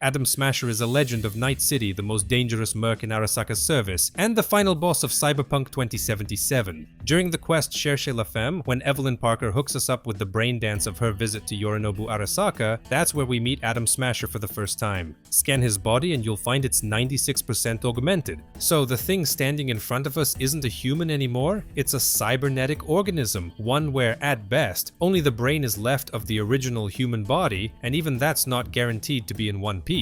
Adam Smasher is a legend of Night City, the most dangerous merc in Arasaka's service, and the final boss of Cyberpunk 2077. During the quest Cherchez la Femme, when Evelyn Parker hooks us up with the brain dance of her visit to Yorinobu Arasaka, that's where we meet Adam Smasher for the first time. Scan his body and you'll find it's 96% augmented. So the thing standing in front of us isn't a human anymore, it's a cybernetic organism, one where, at best, only the brain is left of the original human body, and even that's not guaranteed to be in one piece.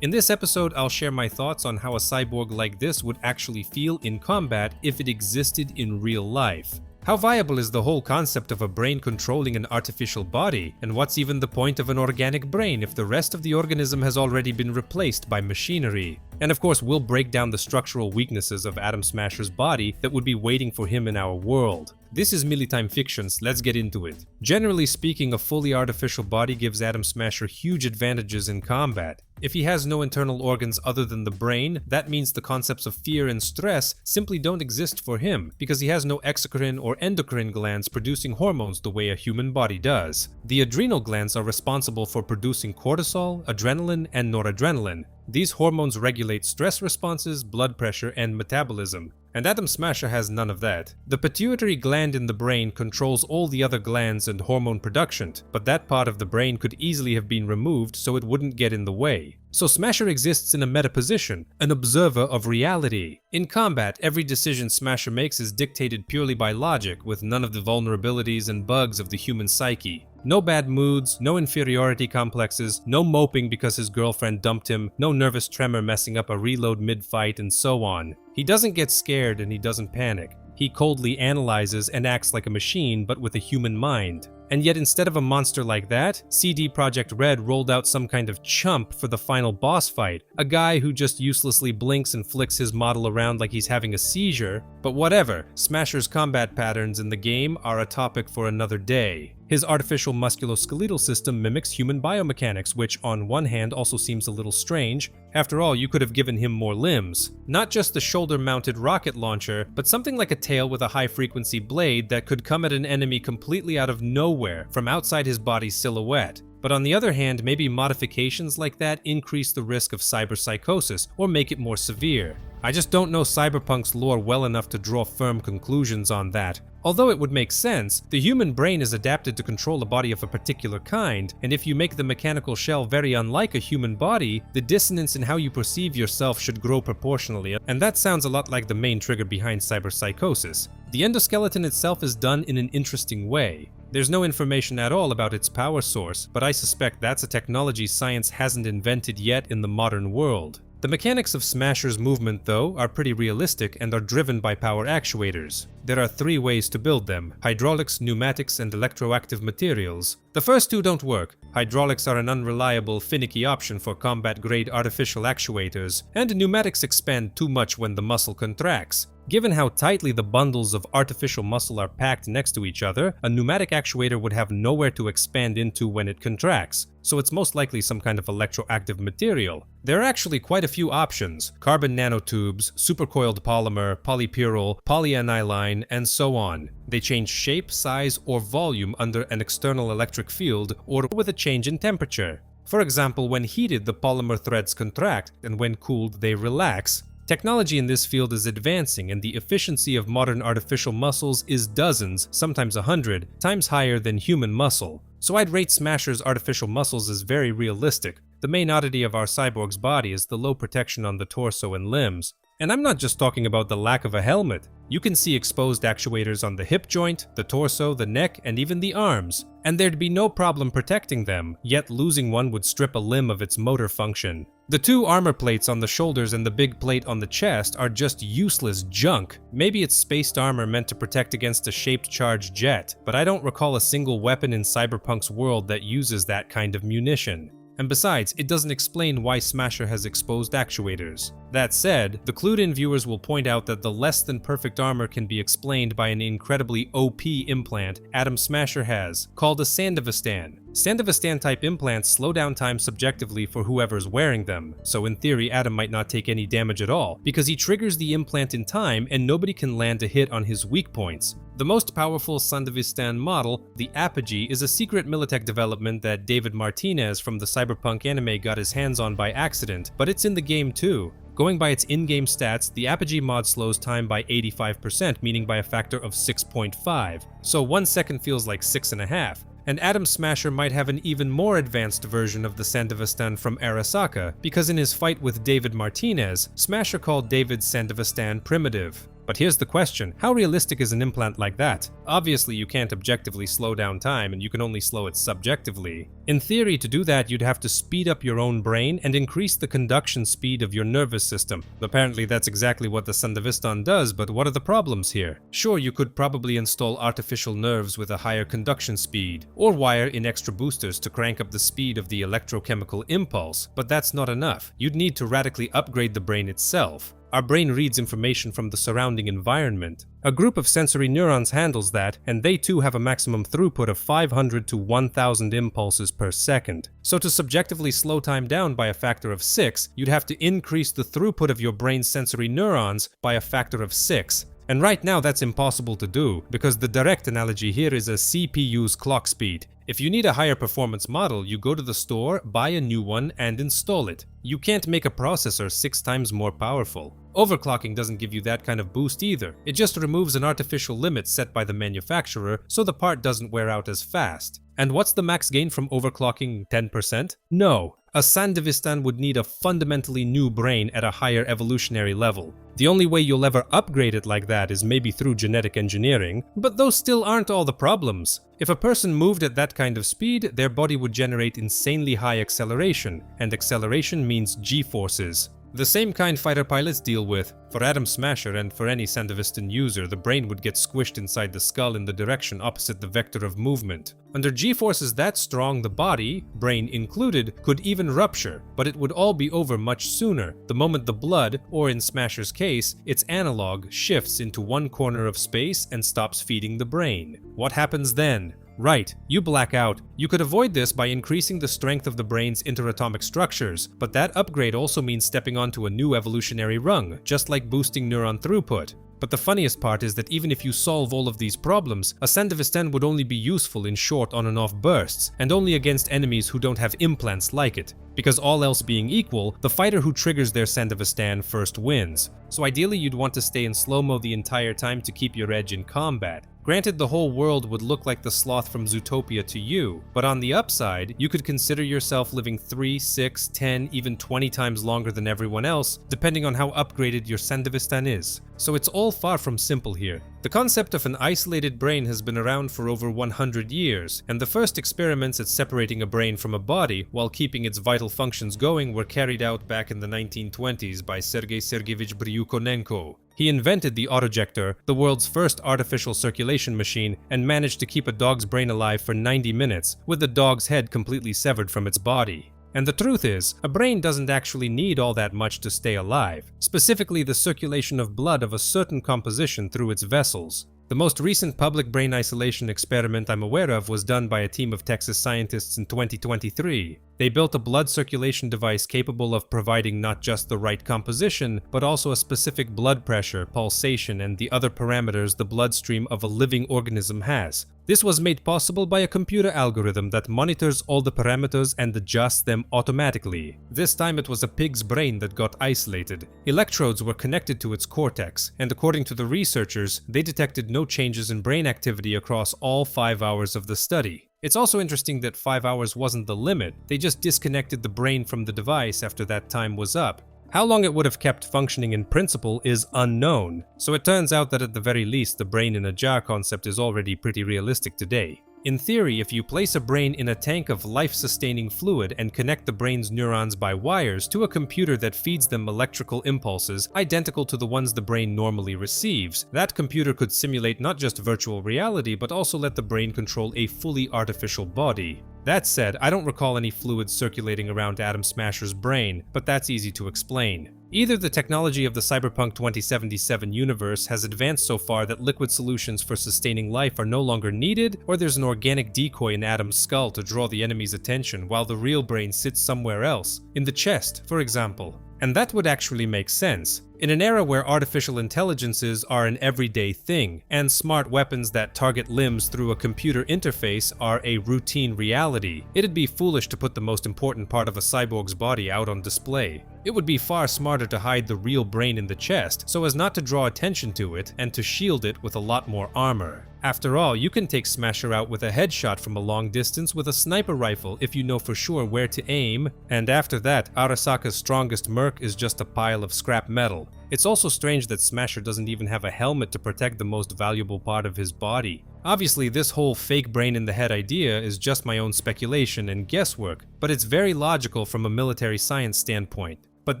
In this episode, I'll share my thoughts on how a cyborg like this would actually feel in combat if it existed in real life. How viable is the whole concept of a brain controlling an artificial body? And what's even the point of an organic brain if the rest of the organism has already been replaced by machinery? And of course, we'll break down the structural weaknesses of Adam Smasher's body that would be waiting for him in our world. This is MiliTime Fictions, let's get into it. Generally speaking, a fully artificial body gives Adam Smasher huge advantages in combat. If he has no internal organs other than the brain, that means the concepts of fear and stress simply don't exist for him, because he has no exocrine or endocrine glands producing hormones the way a human body does. The adrenal glands are responsible for producing cortisol, adrenaline, and noradrenaline. These hormones regulate stress responses, blood pressure, and metabolism. And Adam Smasher has none of that. The pituitary gland in the brain controls all the other glands and hormone production, but that part of the brain could easily have been removed so it wouldn't get in the way. So Smasher exists in a meta position, an observer of reality. In combat, every decision Smasher makes is dictated purely by logic, with none of the vulnerabilities and bugs of the human psyche. No bad moods, no inferiority complexes, no moping because his girlfriend dumped him, no nervous tremor messing up a reload mid-fight, and so on. He doesn't get scared and he doesn't panic. He coldly analyzes and acts like a machine, but with a human mind. And yet instead of a monster like that, CD Projekt Red rolled out some kind of chump for the final boss fight. A guy who just uselessly blinks and flicks his model around like he's having a seizure. But whatever, Smasher's combat patterns in the game are a topic for another day. His artificial musculoskeletal system mimics human biomechanics, which on one hand also seems a little strange. After all, you could have given him more limbs. Not just the shoulder-mounted rocket launcher, but something like a tail with a high-frequency blade that could come at an enemy completely out of nowhere, from outside his body's silhouette. But on the other hand, maybe modifications like that increase the risk of cyberpsychosis or make it more severe. I just don't know Cyberpunk's lore well enough to draw firm conclusions on that. Although it would make sense, the human brain is adapted to control a body of a particular kind, and if you make the mechanical shell very unlike a human body, the dissonance in how you perceive yourself should grow proportionally, and that sounds a lot like the main trigger behind cyberpsychosis. The endoskeleton itself is done in an interesting way. There's no information at all about its power source, but I suspect that's a technology science hasn't invented yet in the modern world. The mechanics of Smasher's movement, though, are pretty realistic and are driven by power actuators. There are three ways to build them: hydraulics, pneumatics, and electroactive materials. The first two don't work. Hydraulics are an unreliable, finicky option for combat-grade artificial actuators, and pneumatics expand too much when the muscle contracts. Given how tightly the bundles of artificial muscle are packed next to each other, a pneumatic actuator would have nowhere to expand into when it contracts, so it's most likely some kind of electroactive material. There are actually quite a few options: carbon nanotubes, supercoiled polymer, polypyrrole, polyaniline, and so on. They change shape, size, or volume under an external electric field or with a change in temperature. For example, when heated, the polymer threads contract, and when cooled, they relax. Technology in this field is advancing, and the efficiency of modern artificial muscles is dozens, sometimes 100, times higher than human muscle. So I'd rate Smasher's artificial muscles as very realistic. The main oddity of our cyborg's body is the low protection on the torso and limbs. And I'm not just talking about the lack of a helmet. You can see exposed actuators on the hip joint, the torso, the neck, and even the arms. And there'd be no problem protecting them, yet losing one would strip a limb of its motor function. The two armor plates on the shoulders and the big plate on the chest are just useless junk. Maybe it's spaced armor meant to protect against a shaped charged jet, but I don't recall a single weapon in Cyberpunk's world that uses that kind of munition. And besides, it doesn't explain why Smasher has exposed actuators. That said, the clued-in viewers will point out that the less-than-perfect armor can be explained by an incredibly OP implant Atom Smasher has, called a Sandevistan. Sandevistan-type implants slow down time subjectively for whoever's wearing them, so in theory Atom might not take any damage at all, because he triggers the implant in time and nobody can land a hit on his weak points. The most powerful Sandevistan model, the Apogee, is a secret Militech development that David Martinez from the Cyberpunk anime got his hands on by accident, but it's in the game too. Going by its in-game stats, the Apogee mod slows time by 85%, meaning by a factor of 6.5, so 1 second feels like 6.5. And Atom Smasher might have an even more advanced version of the Sandevistan from Arasaka, because in his fight with David Martinez, Smasher called David's Sandevistan primitive. But here's the question, how realistic is an implant like that? Obviously you can't objectively slow down time and you can only slow it subjectively. In theory, to do that you'd have to speed up your own brain and increase the conduction speed of your nervous system. Apparently that's exactly what the Sandevistan does, but what are the problems here? Sure, you could probably install artificial nerves with a higher conduction speed, or wire in extra boosters to crank up the speed of the electrochemical impulse, but that's not enough. You'd need to radically upgrade the brain itself. Our brain reads information from the surrounding environment. A group of sensory neurons handles that, and they too have a maximum throughput of 500 to 1000 impulses per second. So to subjectively slow time down by a factor of 6, you'd have to increase the throughput of your brain's sensory neurons by a factor of 6. And right now that's impossible to do, because the direct analogy here is a CPU's clock speed. If you need a higher performance model, you go to the store, buy a new one, and install it. You can't make a processor 6 times more powerful. Overclocking doesn't give you that kind of boost either. It just removes an artificial limit set by the manufacturer, so the part doesn't wear out as fast. And what's the max gain from overclocking? 10%? No. A Sandevistan would need a fundamentally new brain at a higher evolutionary level. The only way you'll ever upgrade it like that is maybe through genetic engineering, but those still aren't all the problems. If a person moved at that kind of speed, their body would generate insanely high acceleration, and acceleration means G-forces. The same kind fighter pilots deal with. For Atom Smasher and for any Sandevistan user, the brain would get squished inside the skull in the direction opposite the vector of movement. Under G-forces that strong, the body, brain included, could even rupture, but it would all be over much sooner, the moment the blood, or in Smasher's case, its analog, shifts into one corner of space and stops feeding the brain. What happens then? Right, you black out. You could avoid this by increasing the strength of the brain's interatomic structures, but that upgrade also means stepping onto a new evolutionary rung, just like boosting neuron throughput. But the funniest part is that even if you solve all of these problems, a Sandevistan would only be useful in short on and off bursts, and only against enemies who don't have implants like it. Because all else being equal, the fighter who triggers their Sandevistan first wins. So ideally you'd want to stay in slow-mo the entire time to keep your edge in combat. Granted, the whole world would look like the sloth from Zootopia to you, but on the upside, you could consider yourself living 3, 6, 10, even 20 times longer than everyone else, depending on how upgraded your Sandevistan is. So it's all far from simple here. The concept of an isolated brain has been around for over 100 years, and the first experiments at separating a brain from a body while keeping its vital functions going were carried out back in the 1920s by Sergei Sergeyevich Bryukonenko. He invented the autojector, the world's first artificial circulation machine, and managed to keep a dog's brain alive for 90 minutes, with the dog's head completely severed from its body. And the truth is, a brain doesn't actually need all that much to stay alive, specifically the circulation of blood of a certain composition through its vessels. The most recent public brain isolation experiment I'm aware of was done by a team of Texas scientists in 2023. They built a blood circulation device capable of providing not just the right composition, but also a specific blood pressure, pulsation, and the other parameters the bloodstream of a living organism has. This was made possible by a computer algorithm that monitors all the parameters and adjusts them automatically. This time it was a pig's brain that got isolated. Electrodes were connected to its cortex, and according to the researchers, they detected no changes in brain activity across all 5 hours of the study. It's also interesting that 5 hours wasn't the limit, they just disconnected the brain from the device after that time was up. How long it would have kept functioning in principle is unknown, so it turns out that at the very least the brain in a jar concept is already pretty realistic today. In theory, if you place a brain in a tank of life-sustaining fluid and connect the brain's neurons by wires to a computer that feeds them electrical impulses identical to the ones the brain normally receives, that computer could simulate not just virtual reality but also let the brain control a fully artificial body. That said, I don't recall any fluid circulating around Atom Smasher's brain, but that's easy to explain. Either the technology of the Cyberpunk 2077 universe has advanced so far that liquid solutions for sustaining life are no longer needed, or there's an organic decoy in Atom's skull to draw the enemy's attention while the real brain sits somewhere else, in the chest, for example. And that would actually make sense. In an era where artificial intelligences are an everyday thing, and smart weapons that target limbs through a computer interface are a routine reality, it'd be foolish to put the most important part of a cyborg's body out on display. It would be far smarter to hide the real brain in the chest so as not to draw attention to it and to shield it with a lot more armor. After all, you can take Smasher out with a headshot from a long distance with a sniper rifle if you know for sure where to aim, and after that, Arasaka's strongest merc is just a pile of scrap metal. It's also strange that Smasher doesn't even have a helmet to protect the most valuable part of his body. Obviously, this whole fake brain in the head idea is just my own speculation and guesswork, but it's very logical from a military science standpoint. But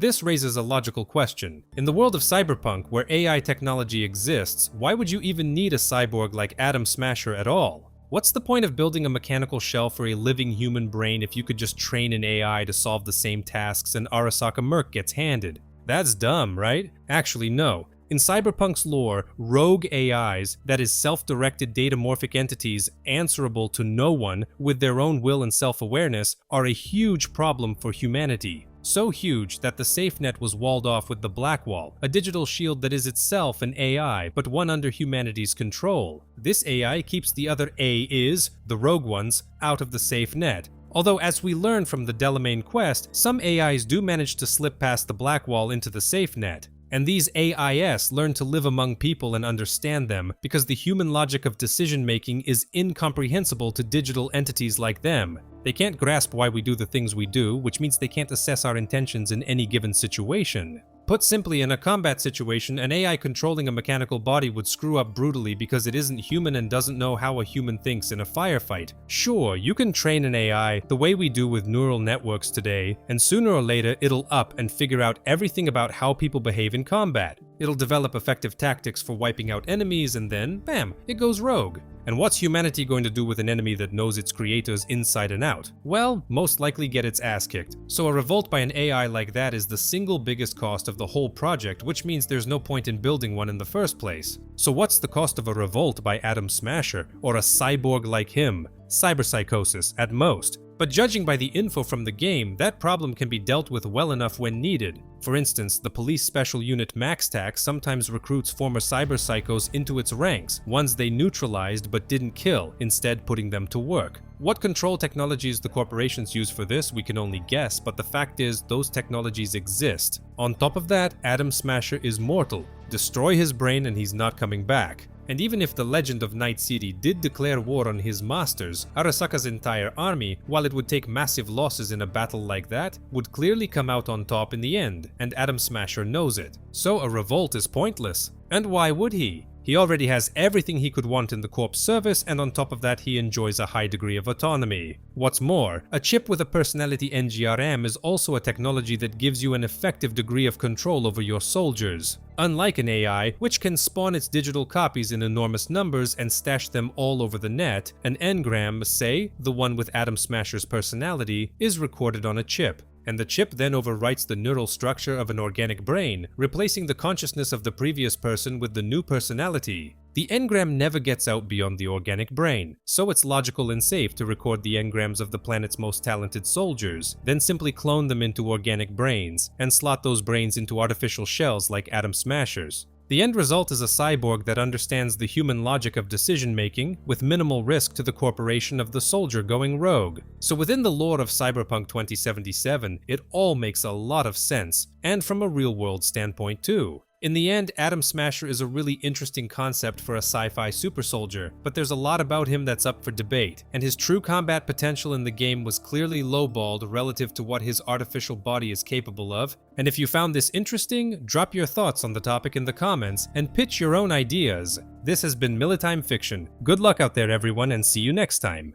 this raises a logical question. In the world of Cyberpunk, where AI technology exists, why would you even need a cyborg like Atom Smasher at all? What's the point of building a mechanical shell for a living human brain if you could just train an AI to solve the same tasks and Arasaka Merc gets handed? That's dumb, right? Actually, no. In Cyberpunk's lore, rogue AIs, that is self-directed datamorphic entities answerable to no one with their own will and self-awareness, are a huge problem for humanity. So huge that the SafeNet was walled off with the Blackwall, a digital shield that is itself an AI, but one under humanity's control. This AI keeps the other AIs, the rogue ones, out of the SafeNet. Although, as we learn from the Delamain quest, some AIs do manage to slip past the Blackwall into the SafeNet. And these AIs learn to live among people and understand them, because the human logic of decision-making is incomprehensible to digital entities like them. They can't grasp why we do the things we do, which means they can't assess our intentions in any given situation. Put simply, in a combat situation, an AI controlling a mechanical body would screw up brutally because it isn't human and doesn't know how a human thinks in a firefight. Sure, you can train an AI the way we do with neural networks today, and sooner or later it'll up and figure out everything about how people behave in combat. It'll develop effective tactics for wiping out enemies, and then, bam, it goes rogue. And what's humanity going to do with an enemy that knows its creators inside and out? Well, most likely get its ass kicked. So a revolt by an AI like that is the single biggest cost of the whole project, which means there's no point in building one in the first place. So what's the cost of a revolt by Atom Smasher, or a cyborg like him? Cyberpsychosis, at most. But judging by the info from the game, that problem can be dealt with well enough when needed. For instance, the police special unit MaxTac sometimes recruits former cyberpsychos into its ranks, ones they neutralized but didn't kill, instead putting them to work. What control technologies the corporations use for this, we can only guess, but the fact is, those technologies exist. On top of that, Atom Smasher is mortal. Destroy his brain and he's not coming back. And even if the legend of Night City did declare war on his masters, Arasaka's entire army, while it would take massive losses in a battle like that, would clearly come out on top in the end, and Atom Smasher knows it. So a revolt is pointless. And why would he? He already has everything he could want in the Corps service, and on top of that he enjoys a high degree of autonomy. What's more, a chip with a personality NGRM is also a technology that gives you an effective degree of control over your soldiers. Unlike an AI, which can spawn its digital copies in enormous numbers and stash them all over the net, an engram, say, the one with Atom Smasher's personality, is recorded on a chip. And the chip then overwrites the neural structure of an organic brain, replacing the consciousness of the previous person with the new personality. The engram never gets out beyond the organic brain, so it's logical and safe to record the engrams of the planet's most talented soldiers, then simply clone them into organic brains, and slot those brains into artificial shells like Atom Smashers. The end result is a cyborg that understands the human logic of decision-making, with minimal risk to the corporation of the soldier going rogue. So within the lore of Cyberpunk 2077, it all makes a lot of sense, and from a real-world standpoint too. In the end, Atom Smasher is a really interesting concept for a sci-fi super soldier, but there's a lot about him that's up for debate, and his true combat potential in the game was clearly lowballed relative to what his artificial body is capable of. And if you found this interesting, drop your thoughts on the topic in the comments and pitch your own ideas. This has been MiliTime Fiction. Good luck out there everyone, and see you next time.